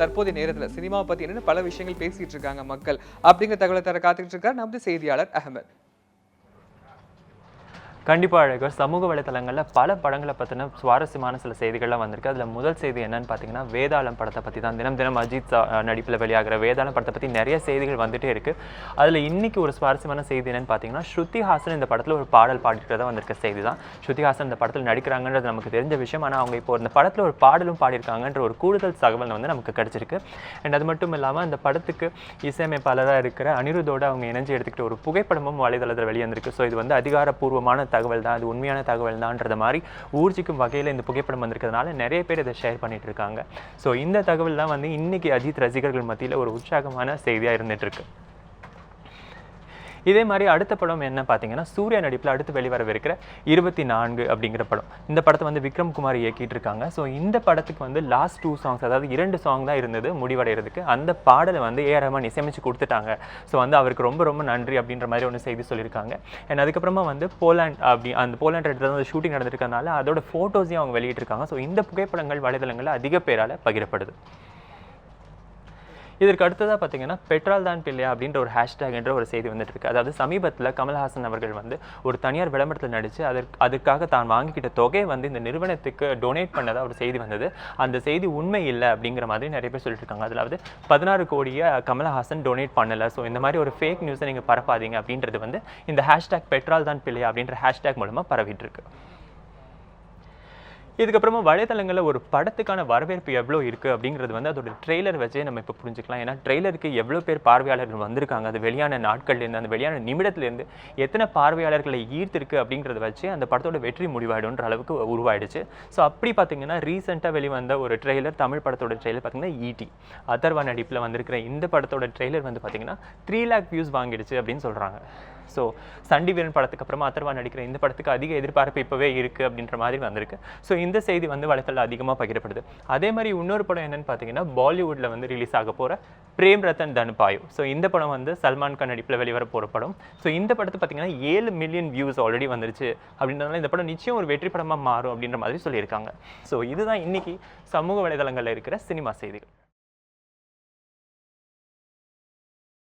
தற்போதைய நேரத்தில் சினிமாவை பத்தி என்னென்ன பல விஷயங்கள் பேசிட்டு இருக்காங்க மக்கள் அப்படிங்கிற தகவலை தர காத்துக்கிட்டு இருக்கார் நமது செய்தியாளர் அகமது. கண்டிப்பாக அழகர். சமூக வலைத்தளங்களில் பல படங்களை பற்றின சுவாரஸ்யமான சில செய்திகள்லாம் வந்திருக்கு. அதில் முதல் செய்தி என்னன்னு பார்த்தீங்கன்னா, வேதாளம் படத்தை பற்றி தான். தினம் தினம் அஜித் நடிப்பில் வெளியாகிற வேதாளம் படத்தை பற்றி நிறைய செய்திகள் வந்துகிட்டே இருக்குது. அதில் இன்றைக்கி ஒரு சுவாரஸ்யமான செய்தி என்னென்னு பார்த்தீங்கன்னா, ஸ்ருதி ஹாசன் இந்த படத்தில் ஒரு பாடல் பாடிக்கிறதா வந்திருக்க செய்தி தான். ஸ்ருதி ஹாசன் இந்த படத்தில் நடிக்கிறாங்கன்றது நமக்கு தெரிஞ்ச விஷயம். ஆனால் அவங்க இப்போ இந்த படத்தில் ஒரு பாடலும் பாடியிருக்காங்கன்ற ஒரு கூடுதல் தகவல் வந்து நமக்கு கிடச்சிருக்கு. அண்ட் அது மட்டும் இல்லாமல் அந்த படத்துக்கு இசையமைப்பாளராக இருக்கிற அனிருத்தோடு அவங்க இணைஞ்சு எடுத்துக்கிட்ட ஒரு புகைப்படமும் வலைதளத்தில் வெளியே. ஸோ இது வந்து அதிகாரப்பூர்வமான தகவல் தான், அது உண்மையான தகவல் தான்ன்ற மாதிரி ஊர்ஜிக்கும் வகையில் இந்த புகைப்படம் வந்திருக்கிறதுனால நிறைய பேர் இதை ஷேர் பண்ணிட்டு இருக்காங்க. ஸோ இந்த தகவல் தான் வந்து இன்னைக்கு அஜித் ரசிகர்கள் மத்தியில் ஒரு உற்சாகமான செய்தியாக இருந்துட்டு இருக்கு. இதே மாதிரி அடுத்த படம் என்ன பார்த்தீங்கன்னா, சூர்யா நடிப்பில் அடுத்து வெளிவரவிருக்கிற 24 அப்படிங்கிற படம். இந்த படத்தை வந்து விக்ரம் குமார் இயக்கிட்டு இருக்காங்க. ஸோ இந்த படத்துக்கு வந்து லாஸ்ட் 2 சாங்ஸ், அதாவது 2 சாங் தான் இருந்தது முடிவடைகிறதுக்கு. அந்த பாடலை வந்து ஏ ரஹ்மான் இசையமைச்சு கொடுத்துட்டாங்க. ஸோ வந்து அவருக்கு ரொம்ப ரொம்ப நன்றி அப்படின்ற மாதிரி ஒன்று செய்தி சொல்லியிருக்காங்க. அண்ட் அதுக்கப்புறமா வந்து அந்த போலாண்ட் இடத்துல வந்து ஷூட்டிங் நடந்திருக்கனால அதோட ஃபோட்டோஸையும் அவங்க வெளியிட்டிருக்காங்க. ஸோ இந்த புகைப்படங்கள் வலைதளங்களில் அதிக பேரால் பகிரப்படுது. இதற்கு அடுத்ததாக பார்த்தீங்கன்னா, பெட்ரோல் தான் பிள்ளையா அப்படின்ற ஒரு ஹேஷ்டேக் என்ற ஒரு செய்தி வந்துட்டு இருக்கு. அதாவது சமீபத்தில் கமல்ஹாசன் அவர்கள் வந்து ஒரு தனியார் விளம்பரத்தில் நடித்து அதற்காக தான் வாங்கிக்கிட்ட தொகை வந்து இந்த நிறுவனத்துக்கு டொனேட் பண்ணதாக ஒரு செய்தி வந்தது. அந்த செய்தி உண்மை இல்லை அப்படிங்கிற மாதிரி நிறைய பேர் சொல்லிட்டு இருக்காங்க. அதாவது 16 கோடியை கமல்ஹாசன் டொனேட் பண்ணலை. ஸோ இந்த மாதிரி ஒரு ஃபேக் நியூஸை நீங்கள் பரப்பாதீங்க அப்படின்றது வந்து இந்த ஹேஷ்டேக் பெட்ரோல் தான் பிள்ளையா அப்படின்ற ஹேஷ்டேக் மூலமாக பரவிட்டு இருக்கு. இதுக்கப்புறமா வலைத்தளங்களில் ஒரு படத்துக்கான வரவேற்பு எவ்வளோ இருக்குது அப்படிங்கிறது வந்து அதோட ட்ரெய்லர் வச்சே நம்ம இப்போ புரிஞ்சுக்கலாம். ஏன்னா ட்ரெய்லருக்கு எவ்வளோ பேர் பார்வையாளர்கள் வந்திருக்காங்க, அது வெளியான நாட்கள்லேருந்து அந்த வெளியான நிமிடத்துலேருந்து எத்தனை பார்வையாளர்களை ஈர்த்திருக்கு அப்படிங்கிறத வச்சு அந்த படத்தோட வெற்றி முடிவாயிடும்ன்ற அளவுக்கு உருவாயிடுச்சு. ஸோ அப்படி பார்த்தீங்கன்னா, ரீசெண்டாக வெளிவந்த ஒரு ட்ரெய்லர், தமிழ் படத்தோட ட்ரெய்லர் பார்த்தீங்கன்னா ஈட்டி அதர்வா நடிப்பில் வந்திருக்கிற இந்த படத்தோட ட்ரெய்லர் வந்து பார்த்தீங்கன்னா 3 lakh வியூஸ் வாங்கிடுச்சு அப்படின்னு சொல்கிறாங்க. ஸோ சண்டி வீரன் படத்துக்கு அப்புறமா அதர்வா நடிக்கிற இந்த படத்துக்கு அதிக எதிர்பார்ப்பு இப்போவே இருக்குது அப்படின்ற மாதிரி வந்திருக்கு. ஸோ இந்த செய்தி வந்து வலைத்தளத்தில் அதிகமாக பகிரப்படுது. அதே மாதிரி இன்னொரு படம் என்னென்னு பார்த்தீங்கன்னா, பாலிவுட்டில் வந்து ரிலீஸ் ஆக போகிற பிரேம் ரத்தன் தனுபாயு. ஸோ இந்த படம் வந்து சல்மான் கான் நடிப்பில் வெளிவர போகிற படம். ஸோ இந்த படத்தை பார்த்தீங்கன்னா 7 மில்லியன் வியூஸ் ஆல்ரெடி வந்துருச்சு அப்படின்றதுனால இந்த படம் நிச்சயம் ஒரு வெற்றி படமாக மாறும் அப்படின்ற மாதிரி சொல்லியிருக்காங்க. ஸோ இதுதான் இன்னைக்கு சமூக வலைதளங்களில் இருக்கிற சினிமா செய்திகள்.